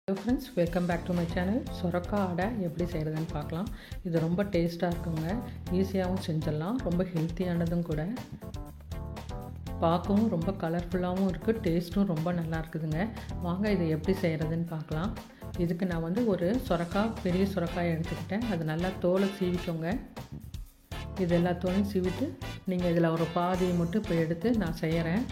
Hello friends, welcome back to my channel. சொரக்காய் அடை எப்படி செய்கிறதுன்னு பார்க்கலாம். இது ரொம்ப டேஸ்ட்டாக இருக்குங்க, ஈஸியாகவும் செஞ்சிடலாம், ரொம்ப ஹெல்த்தியானதும் கூட. பார்க்கவும் ரொம்ப கலர்ஃபுல்லாகவும் இருக்குது, டேஸ்ட்டும் ரொம்ப நல்லா இருக்குதுங்க. வாங்க இதை எப்படி செய்கிறதுன்னு பார்க்கலாம். இதுக்கு நான் ஒரு சொரக்காய், பெரிய சொரக்காயை எடுத்துக்கிட்டேன். அது நல்லா தோலை சீவிக்கோங்க. இது எல்லா தோலையும் சீவிட்டு நீங்கள் இதில் ஒரு பாதியை மட்டும் இப்போ எடுத்து நான் செய்கிறேன்.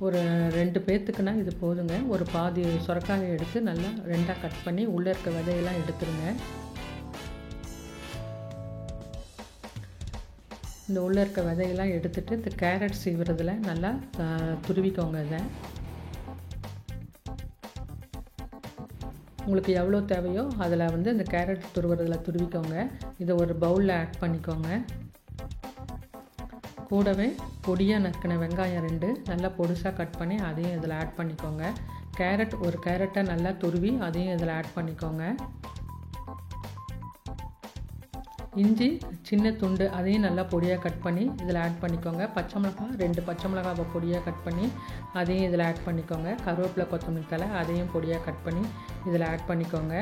ஒரு 2 பேர்த்துக்குன்னா இது போதுங்க. ஒரு பாதி சொரக்காயை எடுத்து நல்லா 2ஆக கட் பண்ணி உள்ளே இருக்க விதையெல்லாம் எடுத்துருங்க. இந்த உள்ளே இருக்க விதையெல்லாம் எடுத்துட்டு இந்த கேரட் சீவுறதுல நல்லா துருவிக்கோங்க. இதை உங்களுக்கு எவ்வளோ தேவையோ அதில் இந்த கேரட் துருவுறதுல துருவிக்கோங்க. இதை ஒரு பவுலில் ஆட் பண்ணிக்கோங்க. கூடவே பொடியாக நறுக்கின வெங்காயம் 2 நல்லா பொடிசாக கட் பண்ணி அதையும் இதில் ஆட் பண்ணிக்கோங்க. ஒரு கேரட்டை நல்லா துருவி அதையும் இதில் ஆட் பண்ணிக்கோங்க. இஞ்சி சின்ன துண்டு அதையும் நல்லா பொடியாக கட் பண்ணி இதில் ஆட் பண்ணிக்கோங்க. பச்சை மிளகாய் 2 பச்சை மிளகாவை பொடியாக கட் பண்ணி அதையும் இதில் ஆட் பண்ணிக்கோங்க. கருவேப்பிலை, கொத்தமல்லி தழை அதையும் பொடியாக கட் பண்ணி இதில் ஆட் பண்ணிக்கோங்க.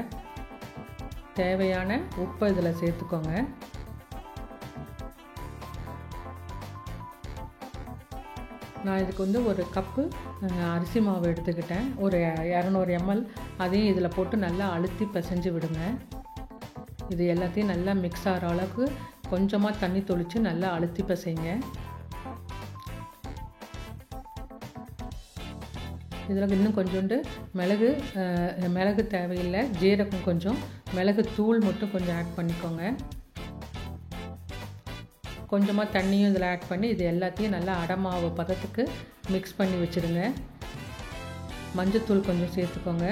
தேவையான உப்பை இதில் சேர்த்துக்கோங்க. நான் இதுக்கு ஒரு கப்பு அரிசி மாவு எடுத்துக்கிட்டேன். ஒரு 200 ml அதையும் இதில் போட்டு நல்லா அழுத்தி பிசைஞ்சு விடுங்க. இது எல்லாத்தையும் நல்லா மிக்ஸ் ஆகிற அளவுக்கு கொஞ்சமாக தண்ணி தொளித்து நல்லா அழுத்தி பிசைங்க. இதில் இன்னும் கொஞ்சோண்டு மிளகு தேவையில்லை, ஜீரகம் கொஞ்சம், மிளகு தூள் மட்டும் கொஞ்சம் ஆட் பண்ணிக்கோங்க. கொஞ்சமாக தண்ணியும் இதில் ஆட் பண்ணி இது எல்லாத்தையும் நல்லா அடமாவு பதத்துக்கு மிக்ஸ் பண்ணி வச்சுருங்க. மஞ்சத்தூள் கொஞ்சம் சேர்த்துக்கோங்க.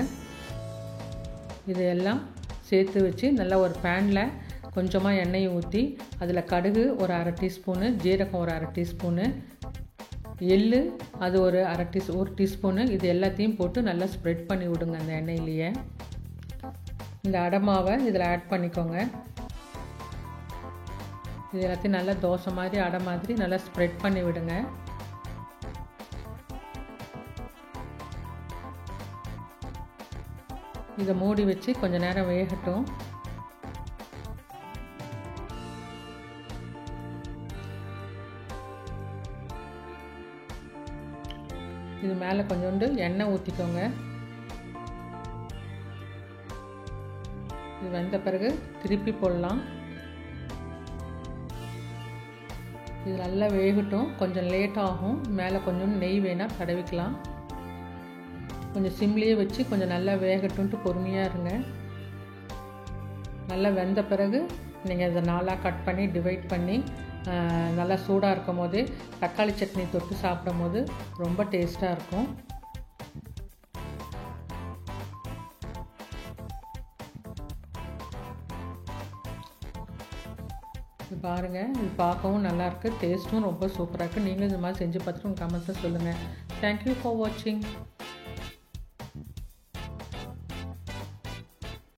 இதையெல்லாம் சேர்த்து வச்சு நல்லா ஒரு பேனில் கொஞ்சமாக எண்ணெயை ஊற்றி அதில் கடுகு ஒரு 1/2 டீஸ்பூனு, ஜீரகம் ஒரு 1/2 டீஸ்பூனு, எள்ளு அது ஒரு 1 டீஸ்பூனு, இது எல்லாத்தையும் போட்டு நல்லா ஸ்ப்ரெட் பண்ணி விடுங்க. அந்த எண்ணெயிலேயே இந்த அடமாவை இதில் ஆட் பண்ணிக்கோங்க. இது எல்லாத்தையும் நல்லா தோசை மாதிரி அடை மாதிரி நல்லா ஸ்ப்ரெட் பண்ணி விடுங்க. இதை மூடி வச்சு கொஞ்சம் நேரம் வேகட்டும். இது மேலே கொஞ்சோண்டு எண்ணெய் ஊற்றிக்கோங்க. இது வெந்த பிறகு திருப்பி போடலாம். இது நல்லா வேகட்டும், கொஞ்சம் லேட் ஆகும். மேலே கொஞ்சம் நெய் வேணால் தடவிக்கலாம். கொஞ்சம் சிம்லேயே வச்சு கொஞ்சம் நல்லா வேகட்டும்ட்டு பொறுமையாக இருங்க. நல்லா வெந்த பிறகு நீங்கள் இதை 4ஆக கட் பண்ணி டிவைட் பண்ணி நல்லா சூடாக இருக்கும் போது தக்காளி சட்னி தொட்டு சாப்பிடும் போது ரொம்ப டேஸ்ட்டாக இருக்கும். இது பாருங்கள், இது பார்க்கவும் நல்லாயிருக்கு, டேஸ்ட்டும் ரொம்ப சூப்பராக இருக்குது. நீங்களும் இது மாதிரி செஞ்சு பார்த்துட்டு உங்கள் கமெண்ட்ஸை சொல்லுங்கள். தேங்க்யூ ஃபார் வாட்சிங்.